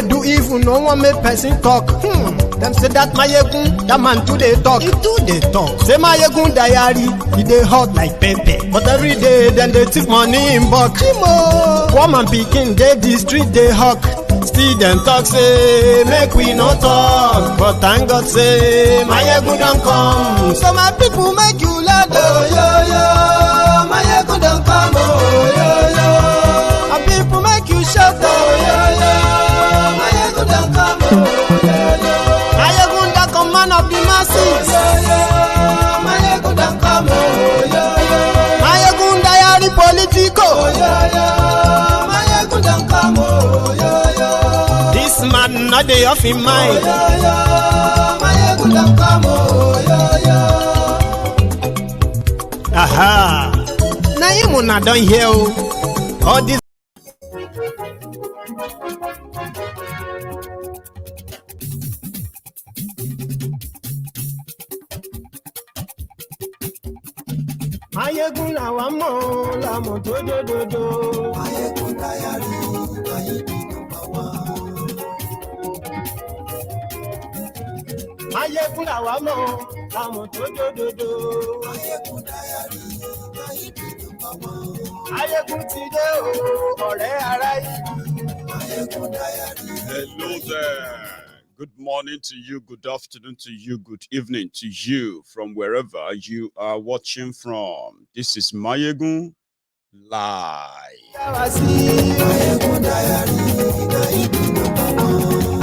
they do evil, no one make person talk. Them say that Mayegun, that man too they talk. He too they talk. Say Mayegun diary, he they hot like pepper. But every day, then they take money in bulk. Woman picking, they the street, they hawk. Still them talk, say, make we no talk. But thank God, say, Mayegun don't come. So my people make you laugh, oh, yo, yo. Mayegun don't come, oh, yo, yo. My people make you shout, oh, yo, yo. Mayegun don't come, oh, yo, yo. Mayegun don't come, man of the masses, oh, yo, yo. Mayegun don't come, oh, yo, yo. Mayegun diary politico, oh, yo, yo. Mayegun don't come, oh, yo, yo. This man not dey off in mind, oh, yo, yo. Mayegun don't come, oh, yo, yo. Aha. Now you muna don hear all this. Mayegun la wa mo la mo do. Mayegun diary, Mayegun number one. Mayegun la wa mo la mo do. Mayegun diary, Mayegun number one. Mayegun ti dé o, ọ̀rẹ́ ará yìí. Mayegun diary. Hello there. Good morning to you, good afternoon to you, good evening to you from wherever you are watching from. This is Mayegun Live.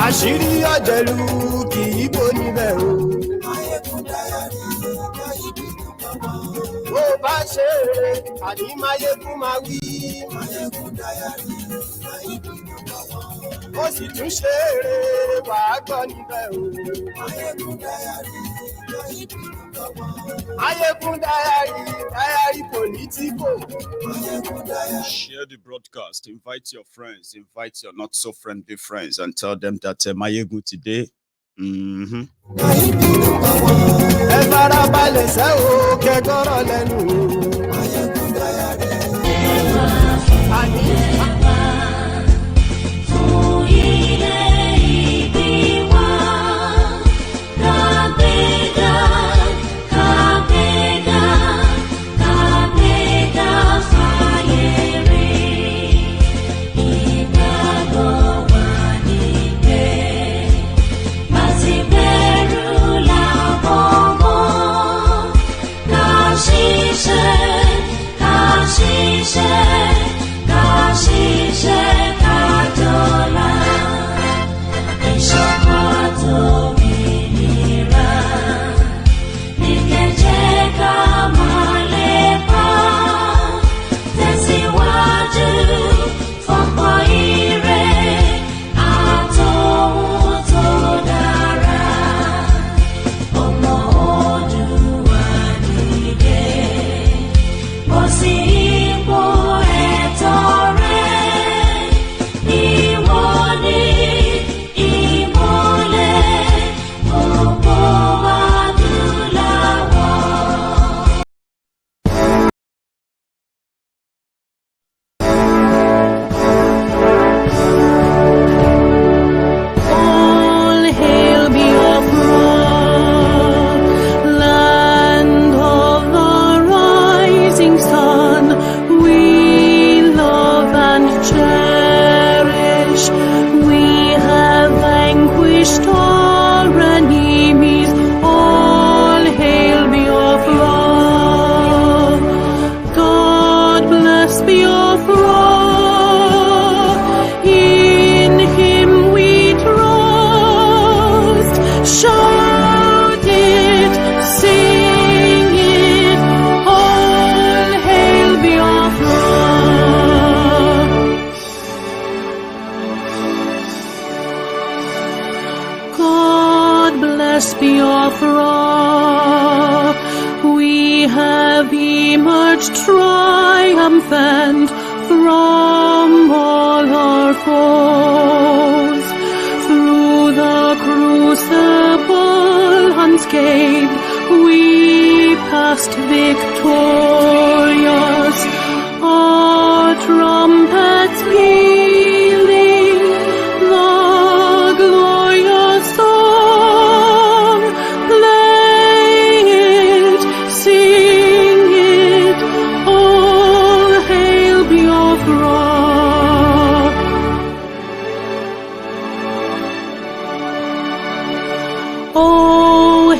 Àṣírí ọ̀jẹ̀lú kì í bò níbẹ̀ o. Bó bá ṣe eré, àní Mayegun máa wí. Ó sì tún ṣe eré, wàá gbọ́ níbẹ̀ o. Mayegun diary politico. Share the broadcast, invite your friends, invite your not so friendly friends, and tell them that Mayegun today. Ẹ fara balẹ̀ sẹ́ o, kẹ́gọ́rọ̀ lẹ́nu o. Mayegun diary. Biafra, we have emerged triumphant from all our foes. Through the crucible unscathed, we passed victorious. Our trumpets pealing, the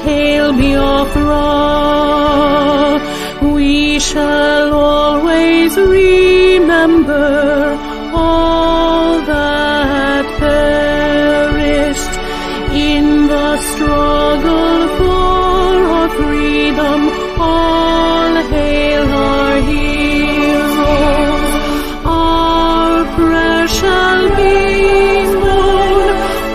hail Biafra. We shall always remember all that perished in the struggle for our freedom. All hail our heroes. Our prayer shall be known,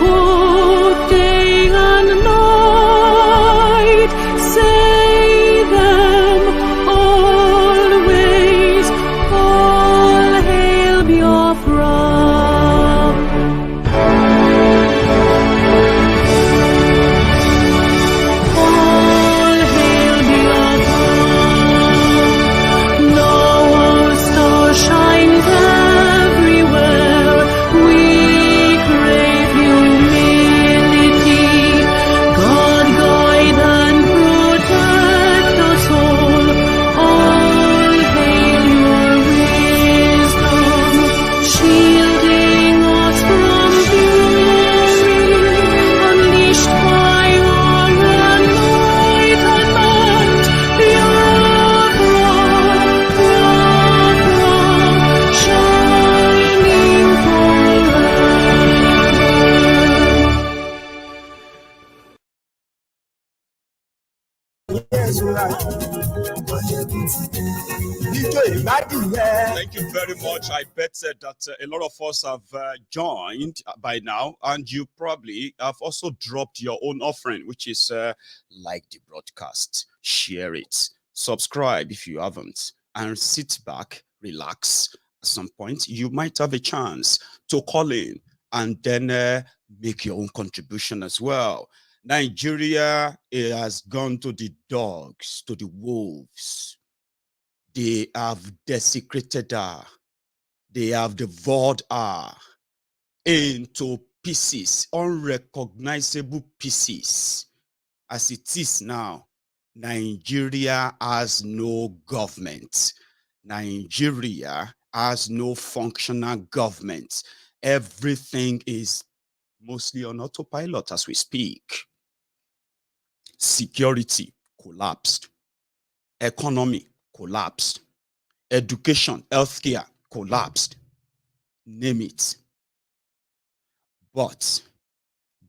oh, day and night. Say them always. All hail Biafra. All hail Biafra. Now our star shines everywhere. We crave humility. God guide and protect us all. All hail your wisdom, shielding us from fury, unleashed by our enlightenment. Biafra, shining Thank you very much. I bet that a lot of us have joined by now, and you probably have also dropped your own offering, which is like the broadcast, share it, subscribe if you haven't, and sit back, relax. At some point, you might have a chance to call in and then make your own contribution as well. Nigeria has gone to the dogs, to the wolves. They have desecrated her. They have devoured her into pieces, unrecognizable pieces. As it is now, Nigeria has no government. Nigeria has no functional government. Everything is mostly on autopilot as we speak. Security collapsed. Economy collapsed. Education, healthcare collapsed. Name it. But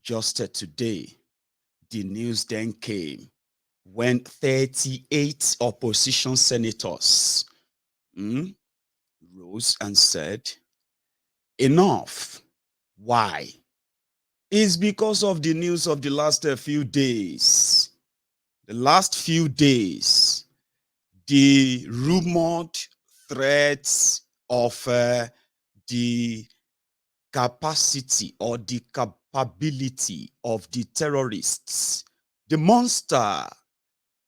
just today, the news then came when 38 opposition senators rose and said, enough. Why? It's because of the news of the last few days. The last few days, the rumored threats of the capacity or the capability of the terrorists, the monster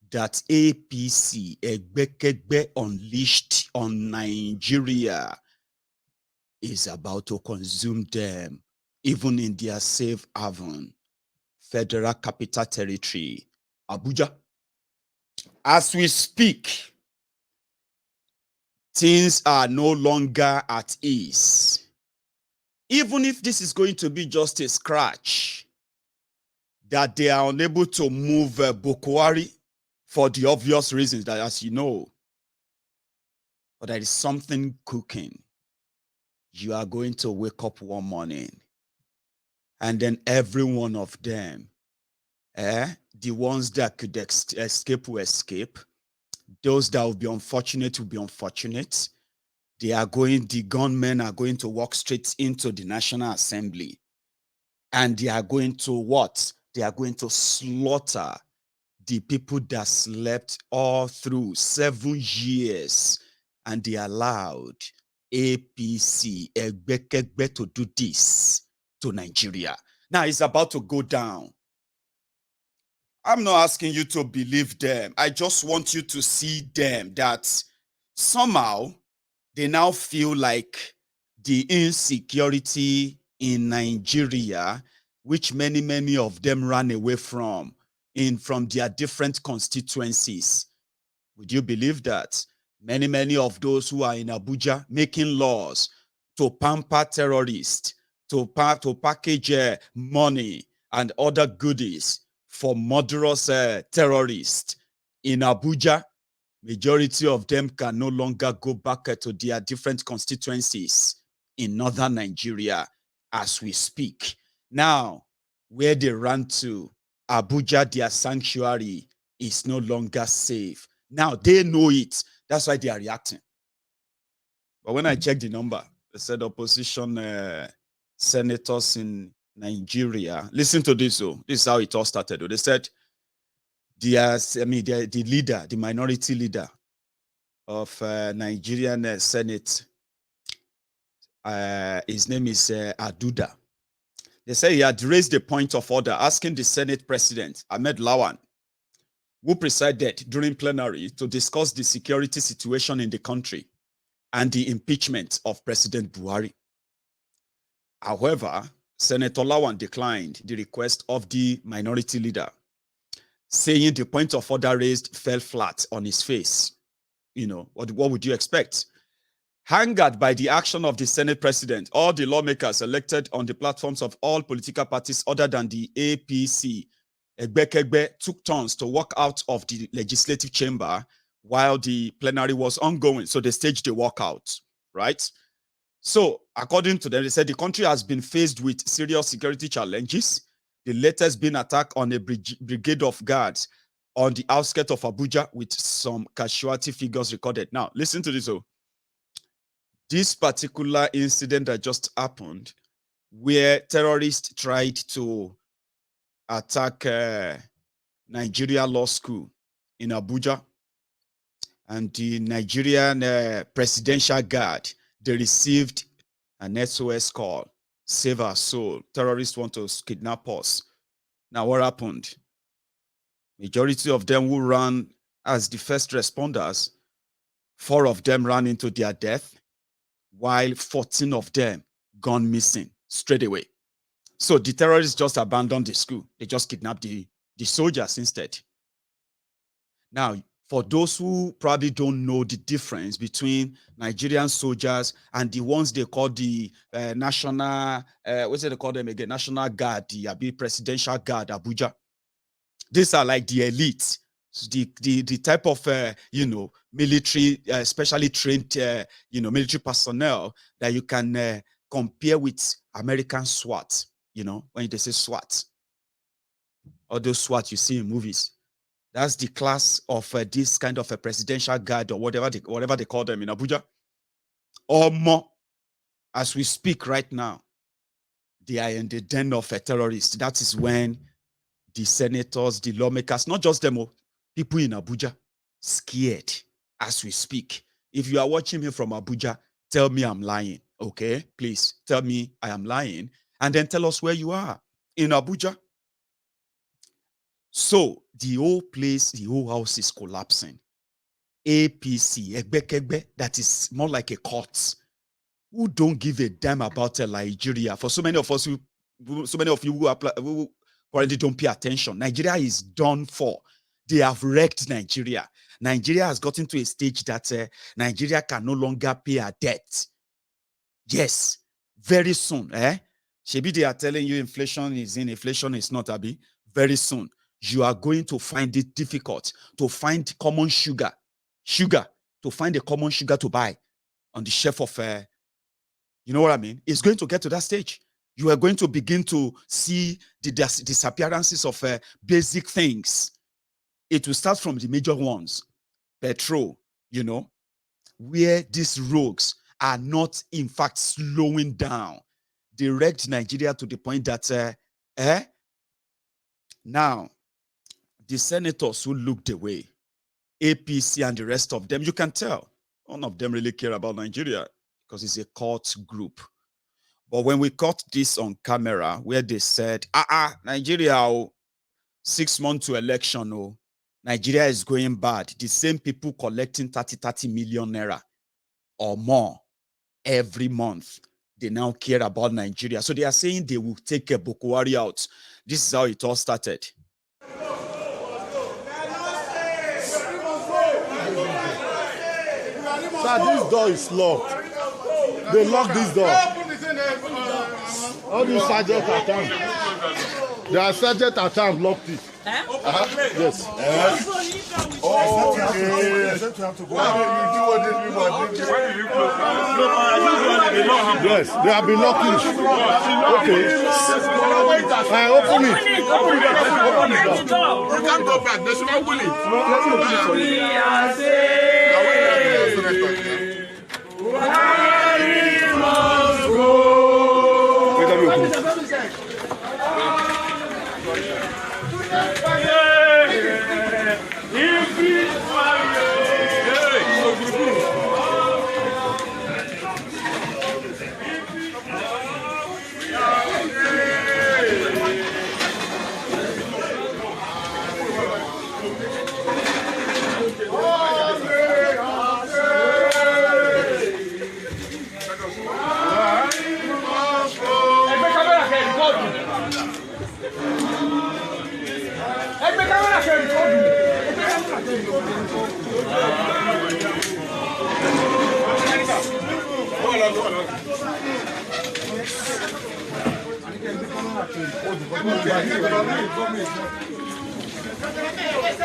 that APC Egbekegbe unleashed on Nigeria is about to consume them, even in their safe haven, Federal Capital Territory, Abuja. As we speak, things are no longer at ease. Even if this is going to be just a scratch, that they are unable to move Buhari for the obvious reasons that, as you know, but there is something cooking. You are going to wake up one morning, and then every one of them, the ones that could escape will escape. Those that will be unfortunate will be unfortunate. The gunmen are going to walk straight into the National Assembly. And they are going to what? They are going to slaughter the people that slept all through 7 years. And they allowed APC, Egbekegbe, to do this to Nigeria. Now it's about to go down. I'm not asking you to believe them. I just want you to see them, that somehow they now feel like the insecurity in Nigeria, which many of them ran away from their different constituencies. Would you believe that? Many of those who are in Abuja making laws to pamper terrorists, to package money and other goodies for murderous terrorists in Abuja. Majority of them can no longer go back to their different constituencies in northern Nigeria as we speak. Now, where they ran to, Abuja, their sanctuary, is no longer safe. Now, they know it. That's why they are reacting. But when I checked the number, they said opposition senators in Nigeria. Listen to this, though. This is how it all started. They said, the leader, the minority leader of Nigerian Senate, his name is Aduda. They say he had raised a point of order asking the Senate President, Ahmed Lawan, who presided during plenary, to discuss the security situation in the country and the impeachment of President Buhari. However, Senator Lawan declined the request of the minority leader, saying the point of order raised fell flat on his face. You know, what would you expect? Angered by the action of the Senate President, all the lawmakers elected on the platforms of all political parties other than the APC, Egbekegbe, took turns to walk out of the legislative chamber while the plenary was ongoing. So they staged the walkout, right? So according to them, they said the country has been faced with serious security challenges. The latest being attack on a brigade of guards on the outskirts of Abuja with some casualty figures recorded. Now, listen to this. This particular incident that just happened, where terrorists tried to attack Nigeria Law School in Abuja, and the Nigerian Presidential Guard, they received an SOS call. Save our soul. Terrorists want to kidnap us. Now, what happened? Majority of them who ran as the first responders, 4 of them ran into their death, while 14 of them gone missing straight away. So the terrorists just abandoned the school. They just kidnapped the soldiers instead. Now, for those who probably don't know the difference between Nigerian soldiers and the ones they call the National, what's it they call them again? National Guard, the Presidential Guard, Abuja. These are like the elite, the type of, military, specially trained, military personnel that you can compare with American SWAT, when they say SWAT. All those SWAT you see in movies. That's the class of this kind of a presidential guard or whatever they call them in Abuja. Or more, as we speak right now, they are in the den of a terrorist. That is when the senators, the lawmakers, not just them, people in Abuja, scared as we speak. If you are watching me from Abuja, tell me I'm lying, okay? Please tell me I am lying, and then tell us where you are in Abuja. So the whole place, the whole house is collapsing. APC, Egbekegbe, that is more like a court, who don't give a damn about Nigeria. For so many of us, so many of you who currently don't pay attention, Nigeria is done for. They have wrecked Nigeria. Nigeria has gotten to a stage that Nigeria can no longer pay her debt. Yes, very soon. Shebi, they are telling you inflation is in, inflation is not, Abi. Very soon, you are going to find it difficult to find common sugar, to find a common sugar to buy on the shelf of, you know what I mean? It's going to get to that stage. You are going to begin to see the disappearances of basic things. It will start from the major ones, petrol, where these rogues are not, in fact, slowing down. They wrecked Nigeria to the point that, now, the senators who looked away, APC and the rest of them, you can tell, none of them really care about Nigeria because it's a cult group. But when we caught this on camera, where they said, Nigeria, 6 months to election, Nigeria is going bad. The same people collecting 30 million naira or more every month, they now care about Nigeria. So they are saying they will take a Buhari out. This is how it all started. Sir, this door is locked. They locked this door. All these sergeants are coming. The sergeant at times locked it. Yes. Yes, they have been locking it. Okay. Open it. You can't go back. They should open it.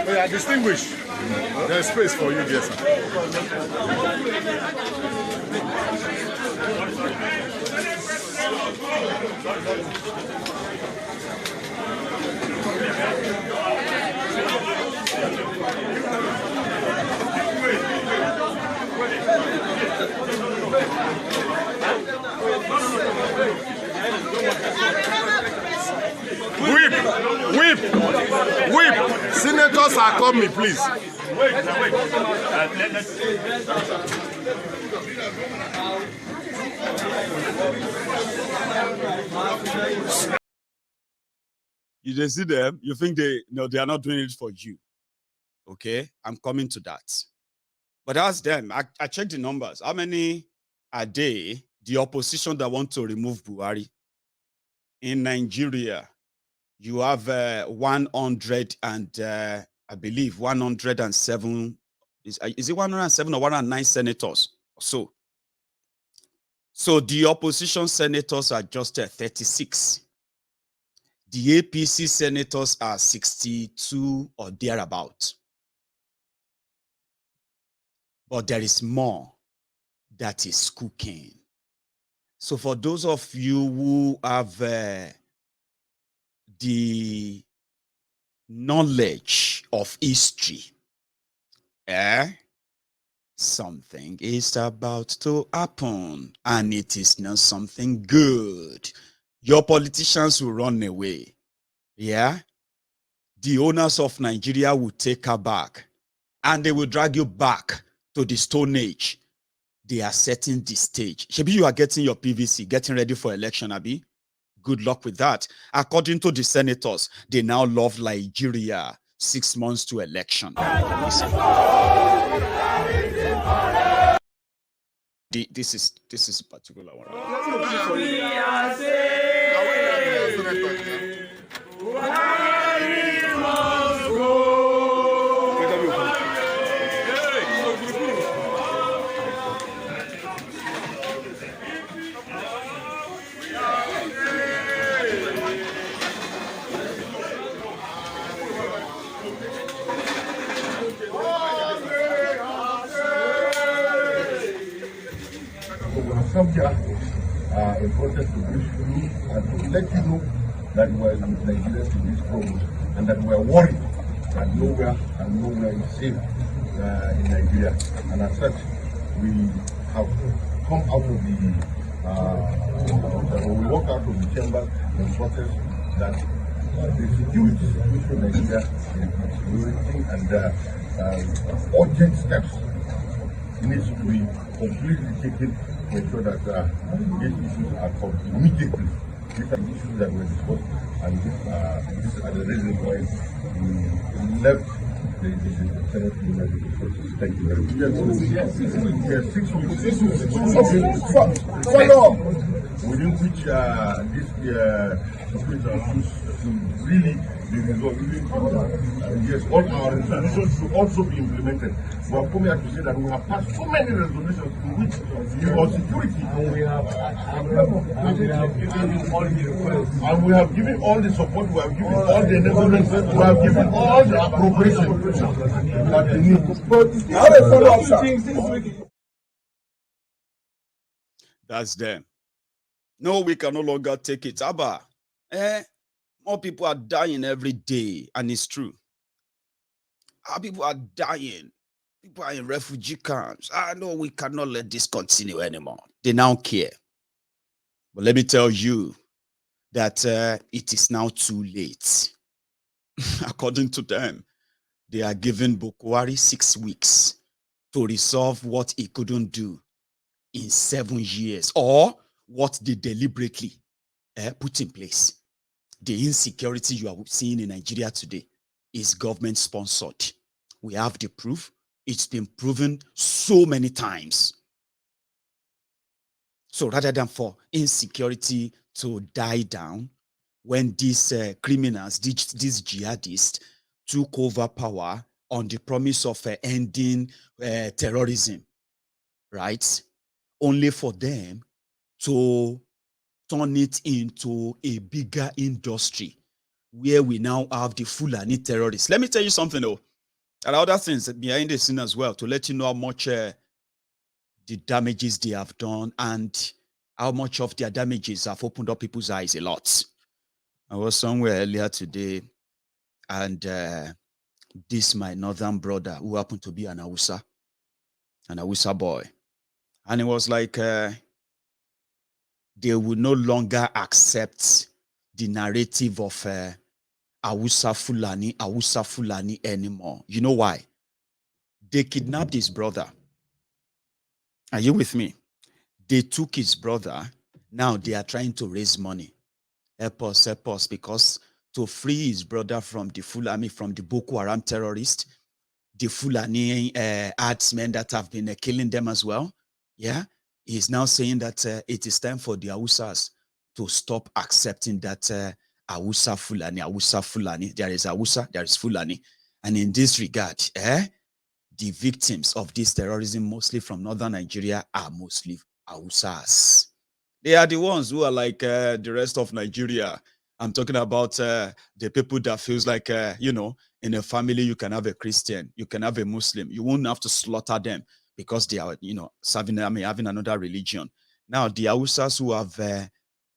Yeah, distinguished. There's space for you, yes, sir. Whip. Senators are coming, please. You just see them, you think they are not doing it for you. Okay, I'm coming to that. But ask them, I checked the numbers. How many are they, the opposition that want to remove Buhari? In Nigeria, you have 100 and I believe 107. Is it 107 or 109 senators or so? So the opposition senators are just 36. The APC senators are 62 or thereabout. But there is more that is cooking. So for those of you who have the knowledge of history, something is about to happen, and it is not something good. Your politicians will run away. Yeah? The owners of Nigeria will take her back, and they will drag you back to the Stone Age. They are setting the stage. Maybe you are getting your PVC, getting ready for election, Abi. Good luck with that. According to the senators, they now love Nigeria 6 months to election. This is a particular one. Come here in protest to this room and to let you know that we are with Nigerians in this problem and that we are worried that nowhere is safe in Nigeria. And as such, we have come out of the we walk out of the chamber in protest that the security situation in Nigeria is experiencing and urgent steps needs to be completely taken to ensure that these issues are solved immediately. These are the issues that were discussed, and these are the reasons why we left the Senate process. Thank you very much. Yes, 6 weeks. 6 weeks. Okay, follow up. Within which this security allows to really Yes, all our resolutions should also be implemented. We have come here to say that we have passed so many resolutions in which on security, and we have given all the support, we have given all the enablement, we have given all the appropriation that they need. That's them. No, we can no longer take it. Abba, more people are dying every day, and it's true. Our people are dying. People are in refugee camps. No, we cannot let this continue anymore. They now care. But let me tell you that it is now too late. According to them, they are giving Buhari 6 weeks to resolve what he couldn't do in 7 years, or what they deliberately put in place. The insecurity you are seeing in Nigeria today is government sponsored. We have the proof. It's been proven so many times. So rather than for insecurity to die down, when these criminals, these jihadists, took over power on the promise of ending terrorism, right? Only for them to turn it into a bigger industry where we now have the Fulani terrorists. Let me tell you something though. There are other things behind the scene as well to let you know how much the damages they have done and how much of their damages have opened up people's eyes a lot. I was somewhere earlier today, and this my northern brother who happened to be an Hausa boy. And it was like they would no longer accept the narrative of Hausa Fulani anymore. You know why? They kidnapped his brother. Are you with me? They took his brother. Now they are trying to raise money. Help us, because to free his brother from the Fulani, from the Boko Haram terrorists, the Fulani herdsmen that have been killing them as well. Yeah, he's now saying that it is time for the Hausas to stop accepting that Hausa Fulani. There is Hausa, there is Fulani. And in this regard, the victims of this terrorism, mostly from northern Nigeria, are mostly Hausas. They are the ones who are like the rest of Nigeria. I'm talking about the people that feels like, in a family, you can have a Christian, you can have a Muslim. You won't have to slaughter them because they are, having another religion. Now, the Hausas who have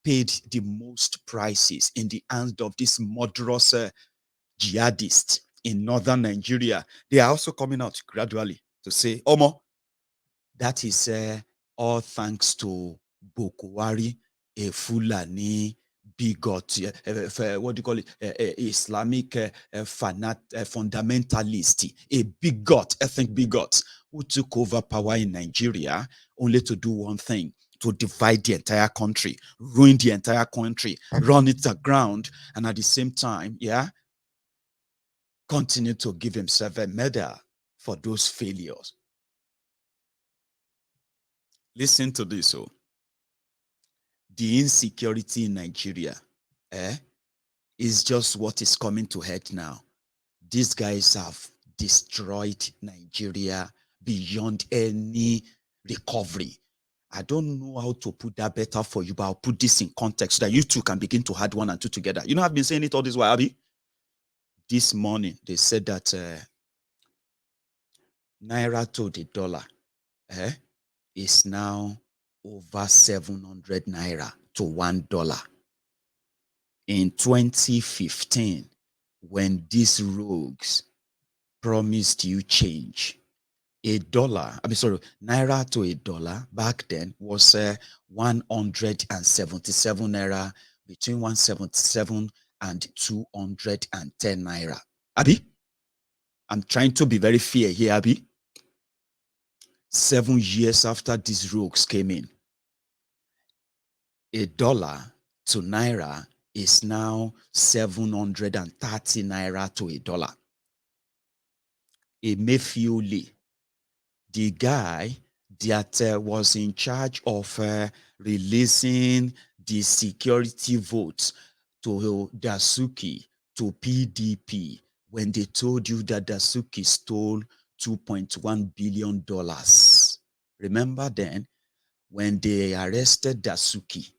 paid the most prices in the hands of this murderous jihadists in northern Nigeria, they are also coming out gradually to say, Omo, that is all thanks to Buhari, a Fulani bigot, what do you call it? Islamic fundamentalist, a bigot, ethnic bigot, who took over power in Nigeria only to do one thing: to divide the entire country, ruin the entire country, run it aground, and at the same time, continue to give himself a medal for those failures. Listen to this, the insecurity in Nigeria is just what is coming to head now. These guys have destroyed Nigeria beyond any recovery. I don't know how to put that better for you, but I'll put this in context so that you two can begin to add 1 and 2 together. You know, I've been saying it all this while, Abby. This morning, they said that Naira to the dollar is now over 700 Naira to $1. In 2015, when these rogues promised you change, Naira to a dollar back then was 177 Naira, between 177 and 210 Naira. Abi, I'm trying to be very fair here, Abi. 7 years after these rogues came in, $1 to Naira is now 730 Naira to $1. Emefiole, the guy that was in charge of releasing the security votes to Dasuki to PDP when they told you that Dasuki stole $2.1 billion. Remember then, when they arrested Dasuki,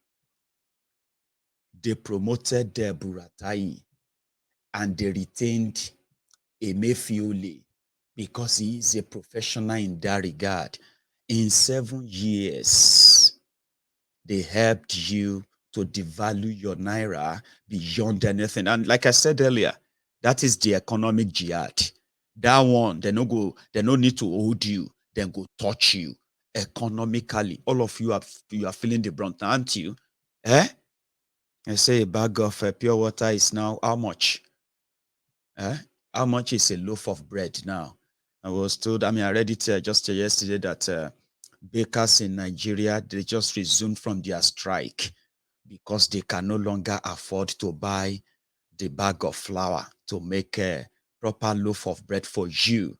they promoted Buratai and they retained Emefiole because he is a professional in that regard. In 7 years, they helped you to devalue your naira beyond anything. And like I said earlier, that is the economic jihad. That one, they no need to hold you, then go touch you economically. All of you are feeling the brunt, aren't you? Eh? I say a bag of pure water is now how much? Eh? How much is a loaf of bread now? I was told, I read it just yesterday that bakers in Nigeria, they just resumed from their strike because they can no longer afford to buy the bag of flour to make a proper loaf of bread for you.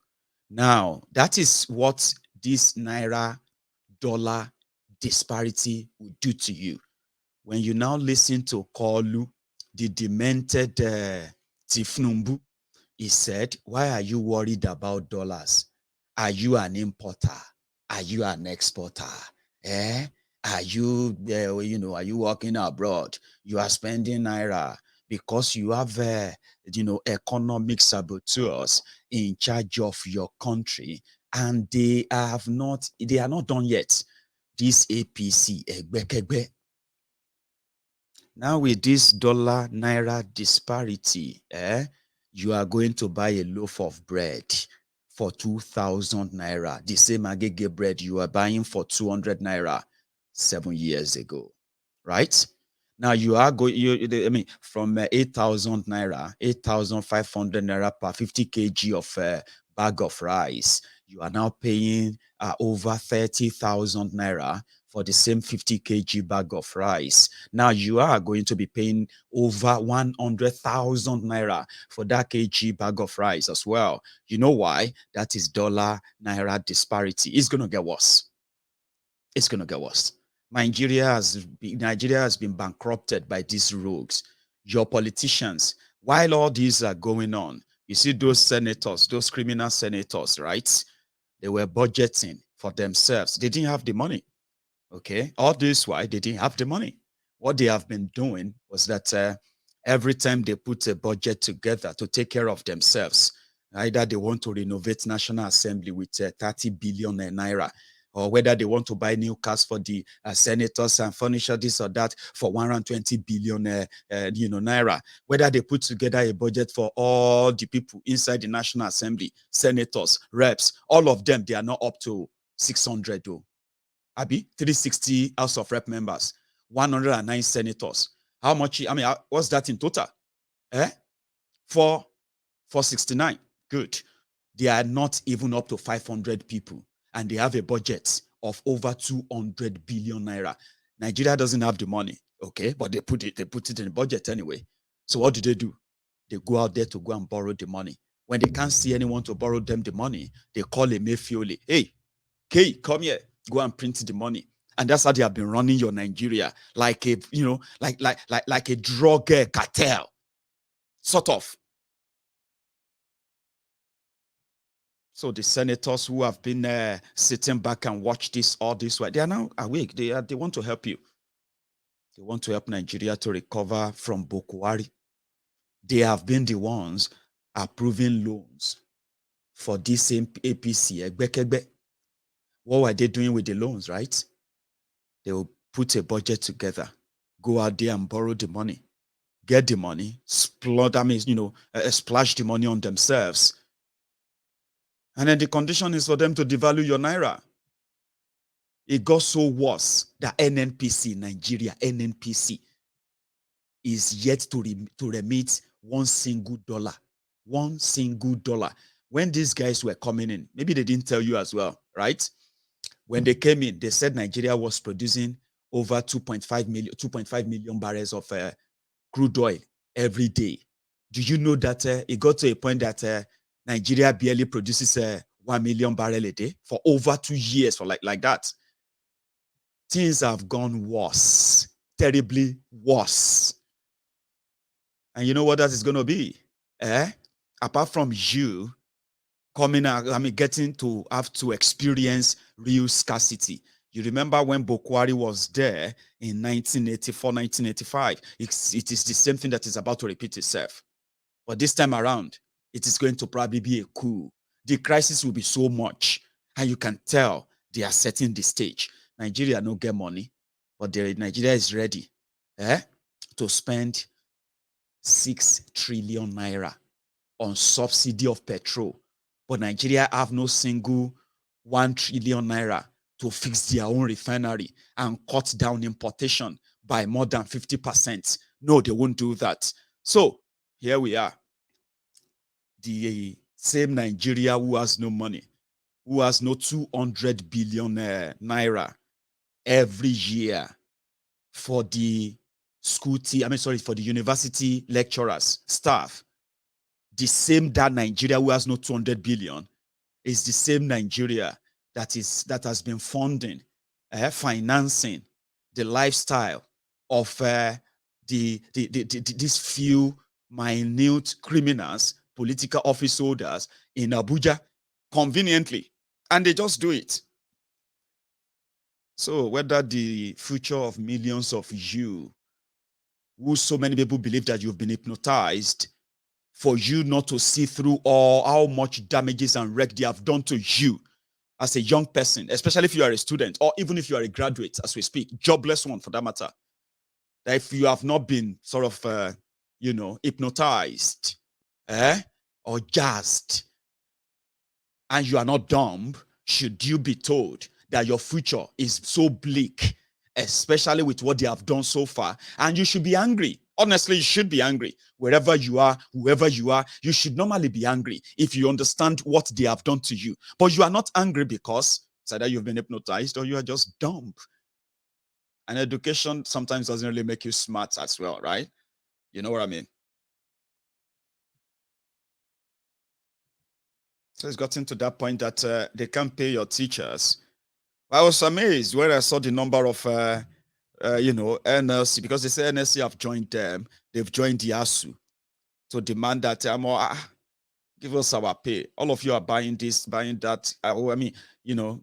Now, that is what this naira dollar disparity will do to you. When you now listen to Kolu, the demented Tifnumbu, he said, why are you worried about dollars? Are you an importer? Are you an exporter? Eh? Are you, are you working abroad? You are spending naira because you have, economic saboteurs in charge of your country, and they are not done yet. This APC, now with this dollar naira disparity, you are going to buy a loaf of bread for 2,000 naira. The same agege bread you are buying for 200 naira 7 years ago, right? Now you are going, from 8,000 naira, 8,500 naira per 50 kg of bag of rice, you are now paying over 30,000 naira for the same 50 kg bag of rice. Now you are going to be paying over 100,000 naira for that kg bag of rice as well. You know why? That is dollar naira disparity. It's going to get worse. It's going to get worse. Nigeria has been bankrupted by these rogues. Your politicians, while all these are going on, you see those senators, those criminal senators, right? They were budgeting for themselves. They didn't have the money. Okay, all this why they didn't have the money. What they have been doing was that every time they put a budget together to take care of themselves, either they want to renovate National Assembly with 30 billion naira, or whether they want to buy new cars for the senators and furniture this or that for 120 billion naira, whether they put together a budget for all the people inside the National Assembly, senators, reps, all of them, they are not up to 600 though. 360 House of Rep members, 109 senators. How much? What's that in total? 469. Good. They are not even up to 500 people, and they have a budget of over 200 billion naira. Nigeria doesn't have the money, okay, but they put it in the budget anyway. So what do? They go out there to go and borrow the money. When they can't see anyone to borrow them the money, they call Emefiole. Hey, Kay, come here, go and print the money. And that's how they have been running your Nigeria, like a, like a drug cartel, sort of. So the senators who have been sitting back and watch this all this way, they are now awake. They want to help you. They want to help Nigeria to recover from Buhari. They have been the ones approving loans for this same APC. What were they doing with the loans, right? They will put a budget together, go out there and borrow the money, get the money, splash the money on themselves. And then the condition is for them to devalue your naira. It got so worse that NNPC, Nigeria, NNPC, is yet to remit $1 single. $1 single. When these guys were coming in, maybe they didn't tell you as well, right? When they came in, they said Nigeria was producing over 2.5 million barrels of crude oil every day. Do you know that it got to a point that Nigeria barely produces 1 million barrel a day for over 2 years, for like that? Things have gone worse, terribly worse. And you know what that is going to be? Apart from you coming out, getting to have to experience real scarcity. You remember when Buhari was there in 1984, 1985? It is the same thing that is about to repeat itself. But this time around, it is going to probably be a coup. The crisis will be so much, and you can tell they are setting the stage. Nigeria no get money, but Nigeria is ready to spend 6 trillion naira on subsidy of petrol. But Nigeria have no single 1 trillion naira to fix their own refinery and cut down importation by more than 50%. No, they won't do that. So here we are. The same Nigeria who has no money, who has no 200 billion naira every year for the for the university lecturers, staff. The same that Nigeria who has no 200 billion is the same Nigeria that has been funding, financing the lifestyle of these few minute criminals, political office holders in Abuja, conveniently, and they just do it. So whether the future of millions of you, who so many people believe that you've been hypnotized, for you not to see through all how much damages and wreck they have done to you as a young person, especially if you are a student or even if you are a graduate, as we speak, jobless one for that matter, that if you have not been sort of, hypnotized or jazzed, and you are not dumb, should you be told that your future is so bleak, especially with what they have done so far, and you should be angry. Honestly, you should be angry. Wherever you are, whoever you are, you should normally be angry if you understand what they have done to you. But you are not angry because it's either you've been hypnotized or you are just dumb. And education sometimes doesn't really make you smart as well, right? You know what I mean? So it's gotten to that point that they can't pay your teachers. I was amazed when I saw the number of NLC, because they say NLC have joined them. They've joined the ASU to demand that give us our pay. All of you are buying this, buying that.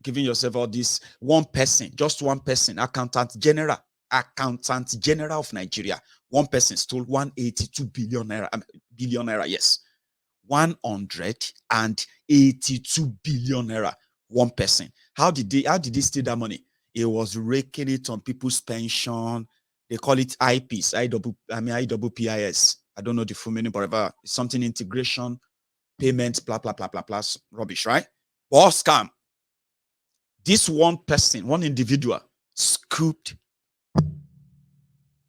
Giving yourself all this. One person, just one person, accountant general of Nigeria. One person stole 182 billion naira. Yes, 182 billion naira. One person. How did they steal that money? It was raking it on people's pension. They call it IPs, IWPIS. I don't know the full meaning, but it's something integration, payments, blah, blah, blah, blah, blah, rubbish, right? All scam. This one person, one individual, scooped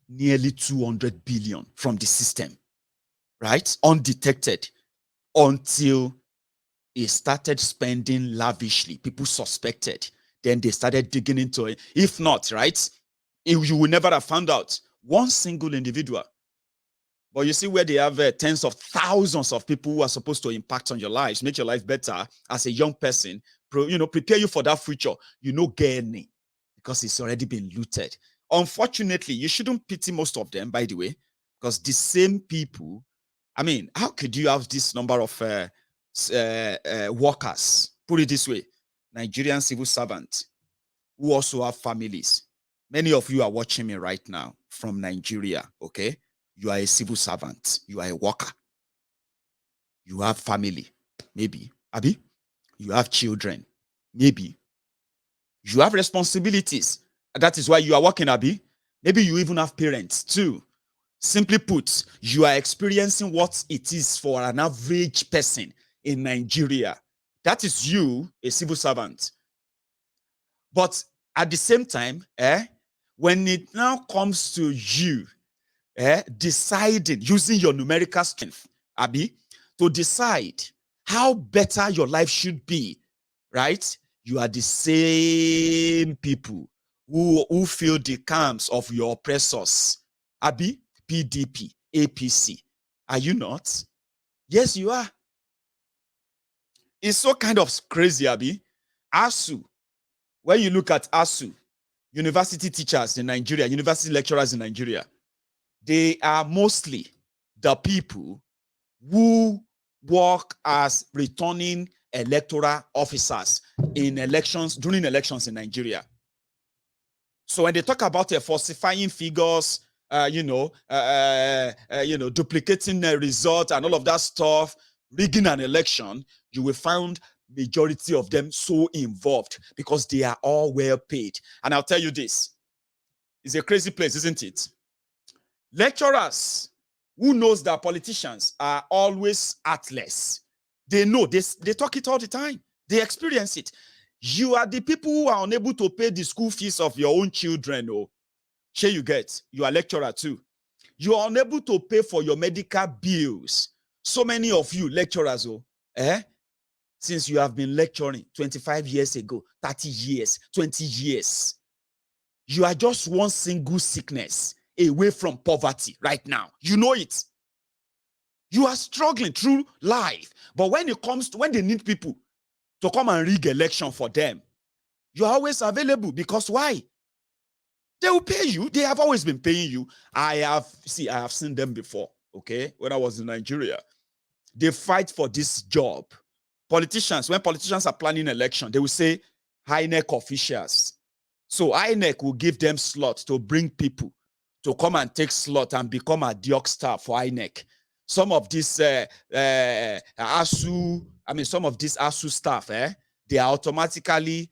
nearly 200 billion from the system, right? Undetected until he started spending lavishly. People suspected. Then they started digging into it. If not, right, you will never have found out one single individual. But you see where they have tens of thousands of people who are supposed to impact on your lives, make your life better as a young person, prepare you for that future. Get any because it's already been looted. Unfortunately, you shouldn't pity most of them, by the way, because the same people, how could you have this number of workers, put it this way, Nigerian civil servants who also have families? Many of you are watching me right now from Nigeria, okay? You are a civil servant. You are a worker. You have family, maybe. Abi? You have children, maybe. You have responsibilities. That is why you are working, Abi. Maybe you even have parents too. Simply put, you are experiencing what it is for an average person in Nigeria. That is you, a civil servant. But at the same time, when it now comes to you, deciding, using your numerical strength, Abi, to decide how better your life should be, right? You are the same people who feel the calms of your oppressors, Abi, PDP, APC. Are you not? Yes, you are. It's so kind of crazy, Abi. ASU, when you look at ASU, university teachers in Nigeria, university lecturers in Nigeria, they are mostly the people who work as returning electoral officers in elections, during elections in Nigeria. So when they talk about falsifying figures, duplicating the result and all of that stuff, rigging an election, you will find majority of them so involved because they are all well paid. And I'll tell you this, it's a crazy place, isn't it? Lecturers who knows that politicians are always artless. They know, they talk it all the time. They experience it. You are the people who are unable to pay the school fees of your own children. Oh, sure you get. You are lecturer too. You are unable to pay for your medical bills. So many of you lecturers, since you have been lecturing 25 years ago, 30 years, 20 years, you are just one single sickness away from poverty right now. You know it. You are struggling through life. But when it comes to, when they need people to come and rig election for them, you are always available. Because why? They will pay you. They have always been paying you. I have seen them before, okay? When I was in Nigeria, they fight for this job. Politicians, when politicians are planning election, they will say INEC officials. So INEC will give them slots to bring people to come and take slot and become a diok staff for INEC. Some of these some of these ASU staff, they are automatically,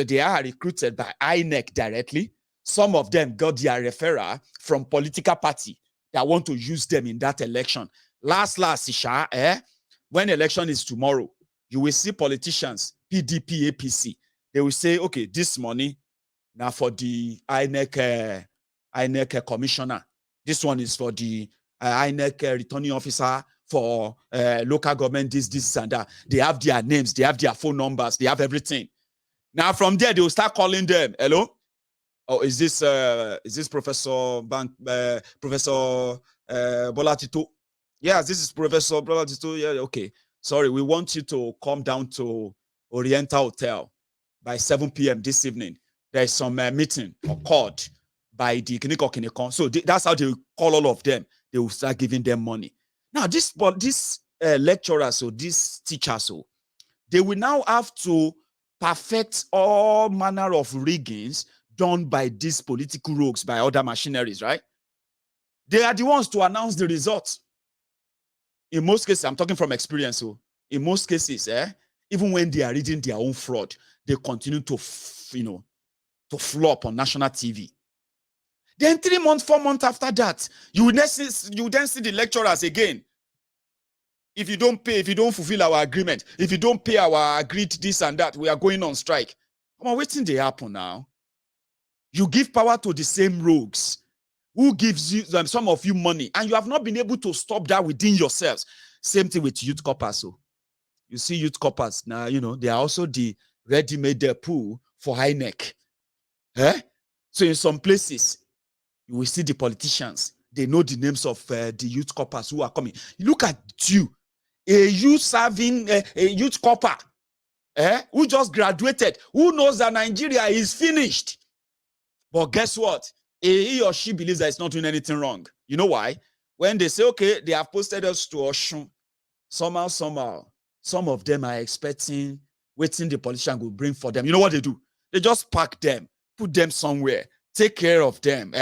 they are recruited by INEC directly. Some of them got their referral from political party that want to use them in that election. Isha, when election is tomorrow, you will see politicians, PDP, APC, they will say, okay, this money now for the INEC commissioner. This one is for the INEC returning officer for local government, this and that. They have their names, they have their phone numbers, they have everything. Now from there, they will start calling them. Hello? Oh, is this Professor Bola Tito? Yes, this is Professor Bola Tito. Yeah, okay. Sorry, we want you to come down to Oriental Hotel by 7 p.m. this evening. There is some meeting occurred by the Kiniko. So that's how they call all of them. They will start giving them money. Now, these lecturers or these teachers, they will now have to perfect all manner of riggings done by these political rogues, by other machineries, right? They are the ones to announce the results. In most cases, I'm talking from experience. So in most cases, even when they are reading their own fraud, they continue to, to flop on national TV. Then 3 months, 4 months after that, you then see the lecturers again. If you don't pay, if you don't fulfill our agreement, if you don't pay our agreed this and that, we are going on strike. Come on, waiting they happen now. You give power to the same rogues who gives you some of you money, and you have not been able to stop that within yourselves. Same thing with youth corpers. So you see youth corpers now, they are also the ready-made pool for INEC. So in some places, you will see the politicians. They know the names of the youth corpers who are coming. Look at you, a youth serving, a youth corper, who just graduated, who knows that Nigeria is finished. But guess what? He or she believes that it's not doing anything wrong. You know why? When they say, okay, they have posted us to Oshun, somehow, some of them are expecting, waiting the politician will bring for them. You know what they do? They just pack them, put them somewhere, take care of them.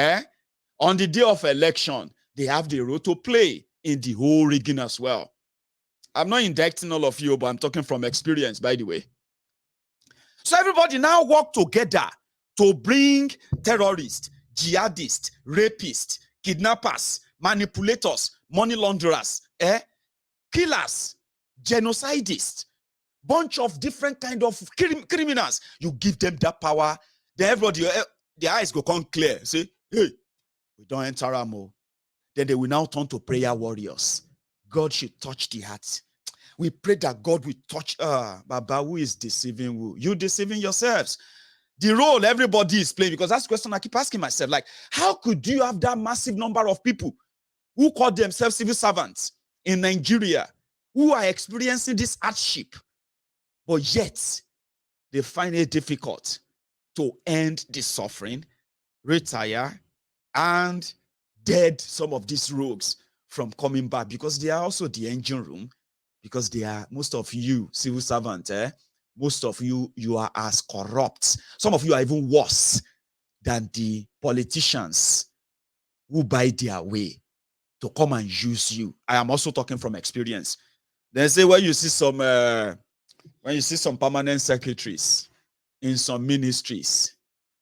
On the day of election, they have the role to play in the whole rigging as well. I'm not indicting all of you, but I'm talking from experience, by the way. So everybody now work together to bring terrorists, jihadists, rapists, kidnappers, manipulators, money launderers, killers, genocidists, bunch of different kind of criminals. You give them that power, then everybody, their eyes go come clear. Say, hey, we don't enter Amo. Then they will now turn to prayer warriors. God should touch the heart. We pray that God will touch, Baba, who is deceiving who? You deceiving yourselves. The role everybody is playing, because that's the question I keep asking myself. Like, how could you have that massive number of people who call themselves civil servants in Nigeria, who are experiencing this hardship, but yet they find it difficult to end the suffering, retire, and dead some of these rogues from coming back because they are also the engine room, because they are, most of you civil servants, most of you are as corrupt. Some of you are even worse than the politicians who buy their way to come and use you. I am also talking from experience. They say when you see some permanent secretaries in some ministries,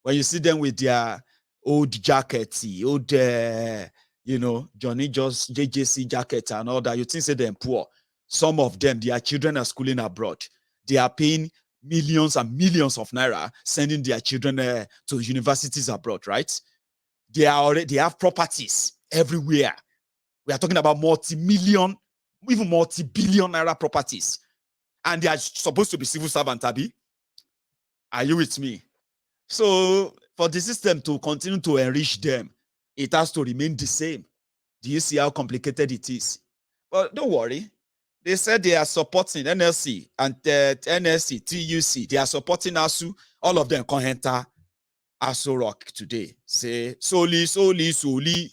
when you see them with their old jackets, old Johnny just JJC jackets and all that, you think say they're poor. Some of them, their children are schooling abroad. They are paying millions and millions of naira, sending their children to universities abroad, right? They have properties everywhere. We are talking about multi-million, even multi-billion naira properties. And they are supposed to be civil servants, Abi. Are you with me? So for the system to continue to enrich them, it has to remain the same. Do you see how complicated it is? But don't worry. They said they are supporting NLC and NSC, TUC. They are supporting ASU. All of them can enter ASU Rock today. Say, soli, soli, soli.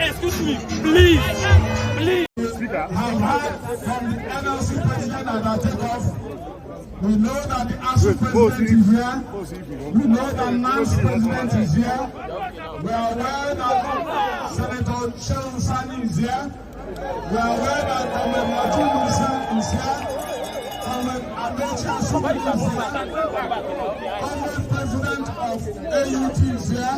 Excuse me, please. I've heard from the NLC president that I take off. We know that the ASU president is here. We know that NAN's president is here. We are aware that Senator Shehu Sani is here. We are aware that Ahmed Latif is here. Ahmed Amechi Asubi is here. Ahmed president of AUT is here.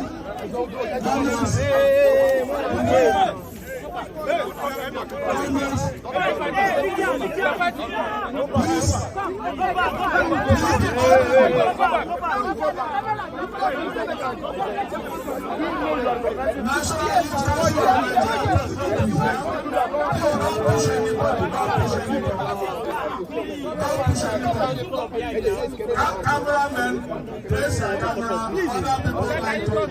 Cameramen, place your camera. Other people like to look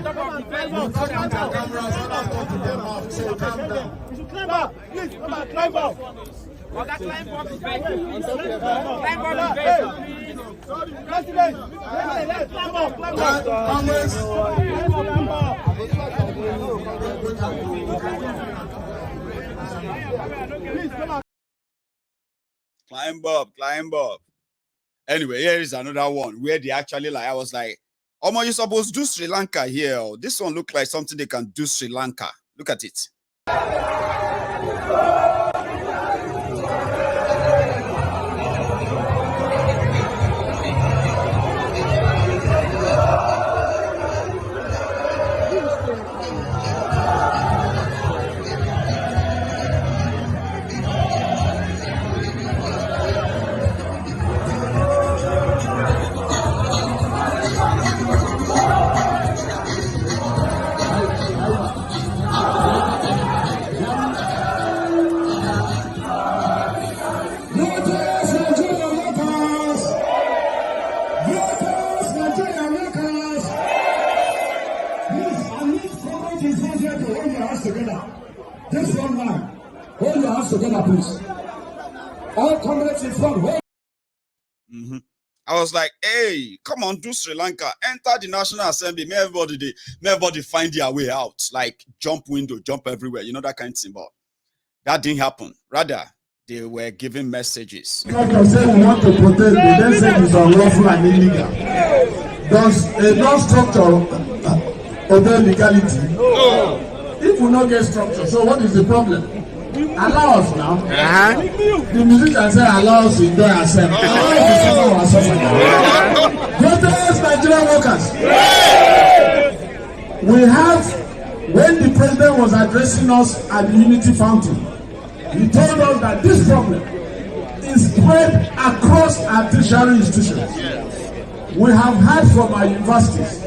at their cameras and talk to them off. So calm down. Climb up, please. Come on, climb up. Well, that climb up is very good. Climb up is very good. President, climb up, climb up. Congress. Please, come on. Climb up. Anyway, here is another one where they actually I was like, Omo, you supposed to do Sri Lanka here. This one look like something they can do Sri Lanka. Look at it. This one man, hold your hands together, please. All comrades in front. I was like, hey, come on, do Sri Lanka. Enter the National Assembly. May everybody find their way out. Like jump window, jump everywhere. You know, that kind of thing. But that didn't happen. Rather, they were giving messages. Like say we want to protest, we then say it's unlawful and illegal. Does a non-structure obey legality? No. If we not get structure, so what is the problem? Allow us now. The musician said, allow us to enjoy ourselves. Allow us to suffer our suffering. Protest Nigerian workers. We have, when the president was addressing us at the Unity Fountain, he told us that this problem is spread across our tertiary institutions. We have heard from our universities.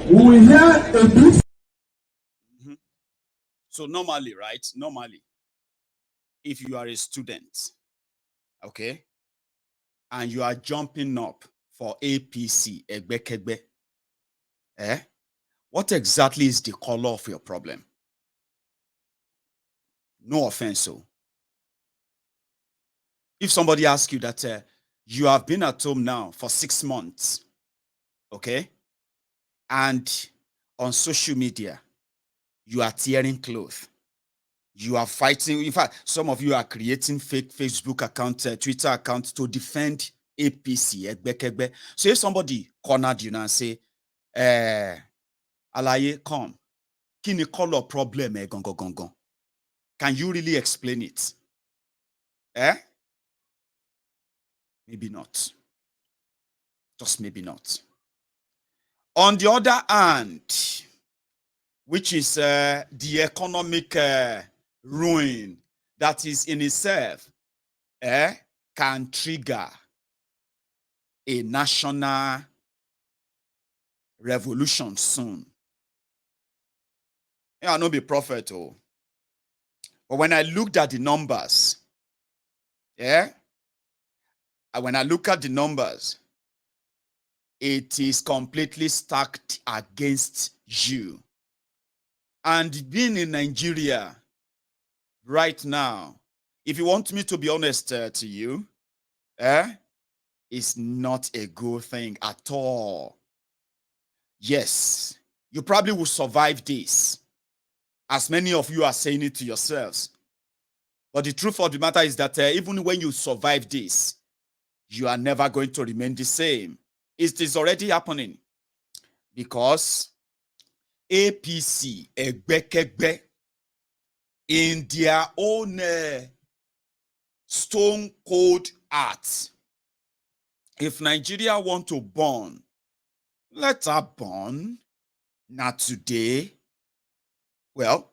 We will hear a bit. So normally, right? Normally, if you are a student, okay, and you are jumping up for APC, Egbekegbe, what exactly is the color of your problem? No offense, so. If somebody asks you that you have been at home now for 6 months, okay, and on social media, you are tearing clothes, you are fighting. In fact, some of you are creating fake Facebook accounts, Twitter accounts to defend APC, Egbekegbe. So if somebody cornered you now and say, Alaye, come, kini color problem, gongo. Can you really explain it? Maybe not. Just maybe not. On the other hand, which is the economic ruin that is in itself can trigger a national revolution soon. I no be prophet, but when I looked at the numbers, when I look at the numbers, it is completely stacked against you. And being in Nigeria right now, if you want me to be honest to you, it's not a good thing at all. Yes, you probably will survive this, as many of you are saying it to yourselves. But the truth of the matter is that even when you survive this, you are never going to remain the same. It is already happening because APC, Egbekegbe, in their own stone cold art, if Nigeria want to burn, let her burn. Not today. Well,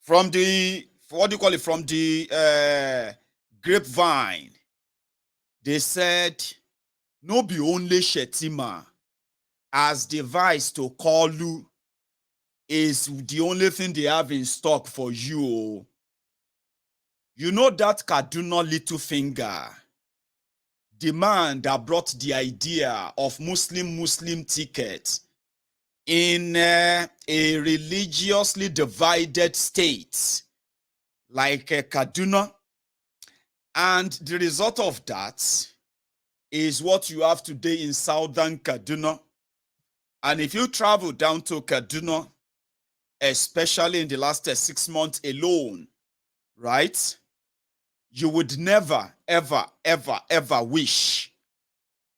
from the, what do you call it, from the grapevine, they said, no be only Shetima as device to call you is the only thing they have in stock for you. You know that Kaduna little finger, the man that brought the idea of Muslim ticket in a religiously divided state like Kaduna. And the result of that is what you have today in southern Kaduna. And if you travel down to Kaduna, especially in the last 6 months alone, right, you would never, ever wish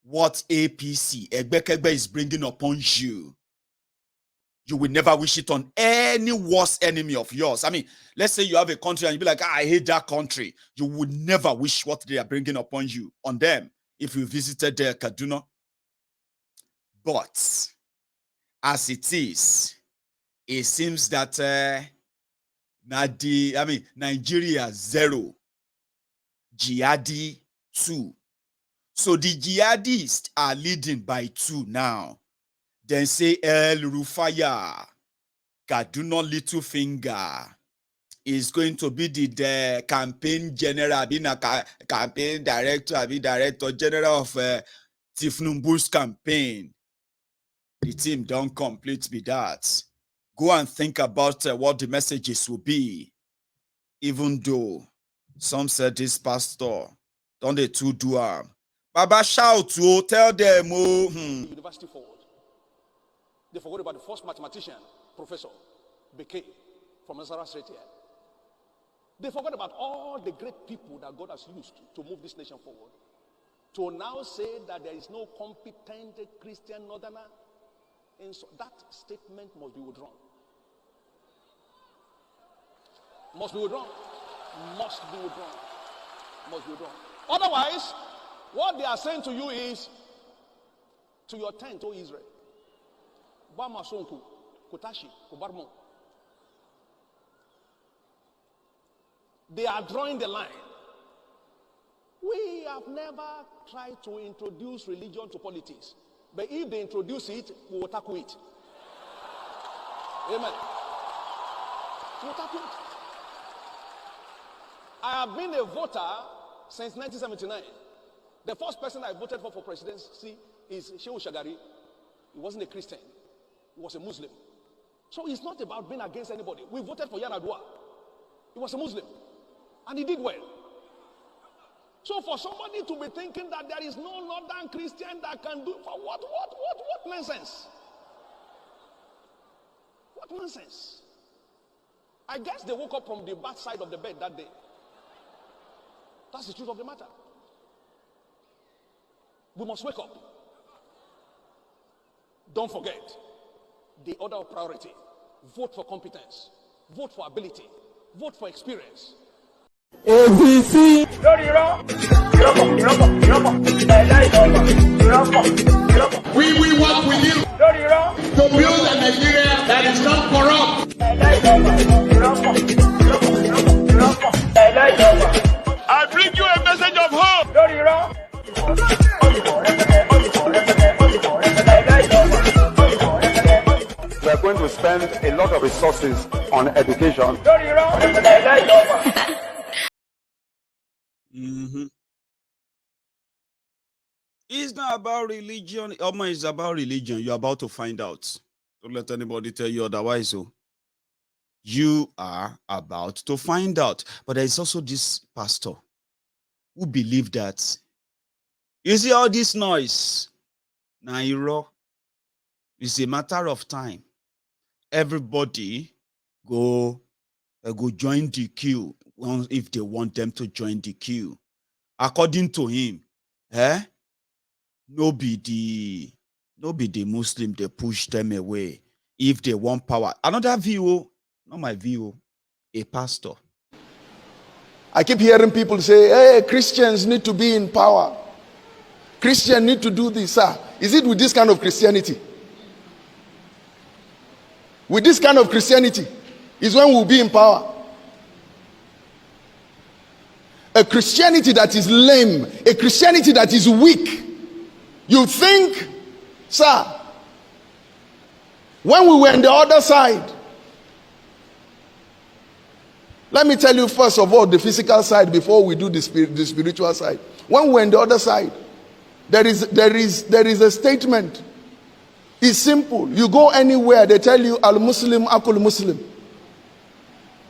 what APC, Egbekegbe, is bringing upon you. You will never wish it on any worst enemy of yours. I mean, let's say you have a country and you be like, I hate that country. You would never wish what they are bringing upon you on them if you visited Kaduna. But as it is, it seems that Nigeria 0, jihadi 2. So the jihadists are leading by 2 now. Then say El Rufaya, Kaduna little finger, is going to be the campaign general, being a campaign director, director general of Tifnumbu's campaign. The team don't complete with that. Go and think about what the messages will be. Even though some said this pastor, don't they too do Baba shout to tell them University forward. They forgot about the first mathematician, Professor Beke from Nazareth State here. They forgot about all the great people that God has used to move this nation forward. To now say that there is no competent Christian northerner, that statement must be withdrawn. Must be withdrawn. Must be withdrawn. Must be withdrawn. Otherwise, what they are saying to you is, to your tent, O Israel. Bama sonku, kutashi, kubarmo. They are drawing the line. We have never tried to introduce religion to politics. But if they introduce it, we will tackle it. Amen. We will tackle it. I have been a voter since 1979. The first person I voted for presidency is Shehu Shagari. He wasn't a Christian. He was a Muslim. So it's not about being against anybody. We voted for Yar'Adua. He was a Muslim. And he did well. So for somebody to be thinking that there is no northern Christian that can do, for what nonsense? What nonsense? I guess they woke up from the bad side of the bed that day. That's the truth of the matter. We must wake up. Don't forget the order of priority. Vote for competence. Vote for ability. Vote for experience. APC. We work with you to build a Nigeria that is not corrupt. I bring you a message of hope. We are going to spend a lot of resources on education. It's not about religion. It's about religion. You're about to find out. Don't let anybody tell you otherwise. So you are about to find out. But there is also this pastor who believe that, you see all this noise, Nairo, it's a matter of time. Everybody go join the queue if they want them to join the queue. According to him, no be the Muslim, they push them away if they want power. Another view, not my view, a pastor. I keep hearing people say, hey, Christians need to be in power. Christians need to do this. Sir, is it with this kind of Christianity? With this kind of Christianity is when we'll be in power. A Christianity that is lame, a Christianity that is weak. You think, sir, when we were on the other side, let me tell you first of all the physical side before we do the spiritual side. When we're on the other side, there is a statement. It's simple. You go anywhere, they tell you al-Muslim akul Muslim.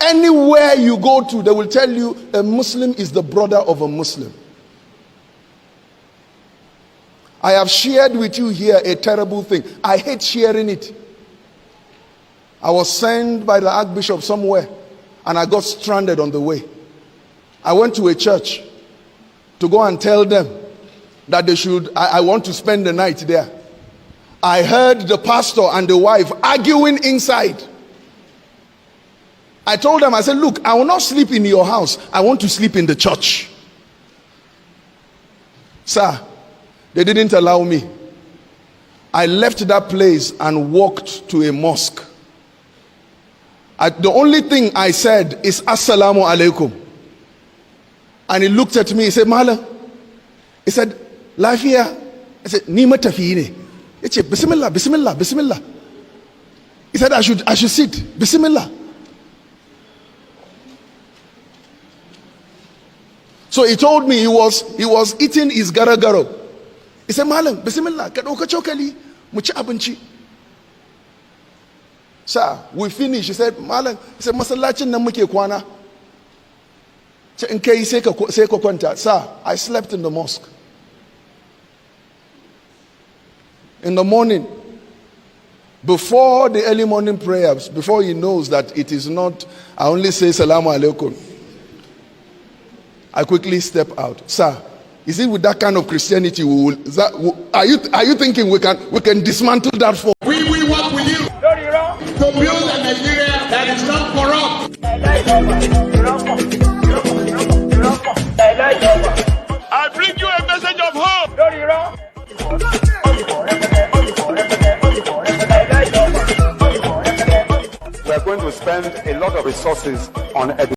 Anywhere you go to, they will tell you a Muslim is the brother of a Muslim. I have shared with you here a terrible thing. I hate sharing it. I was sent by the Archbishop somewhere and I got stranded on the way. I went to a church to go and tell them that they should, I want to spend the night there. I heard the pastor and the wife arguing inside. I told them, I said, look, I will not sleep in your house. I want to sleep in the church. Sir, they didn't allow me. I left that place and walked to a mosque. The only thing I said is Assalamu alaikum. And he looked at me, he said, Mala. He said, Lafia. I said, Nima tafine. He said, Bismillah, Bismillah, Bismillah. He said, I should sit. Bismillah. So he told me he was eating his garagaro. He said, Malam, Bismillah, kadoka chokali, muchi abunchi. Sir, we finished. He said, Malam, he said, Masalachin na muke kwana. Sir, I slept in the mosque. In the morning, before the early morning prayers, before he knows that it is not, I only say Salamu Alaikum, I quickly step out. Sir, is it with that kind of Christianity are you thinking we can dismantle that for? We work with you to build a Nigeria that is not corrupt. I bring you a message of hope. We are going to spend a lot of resources on education.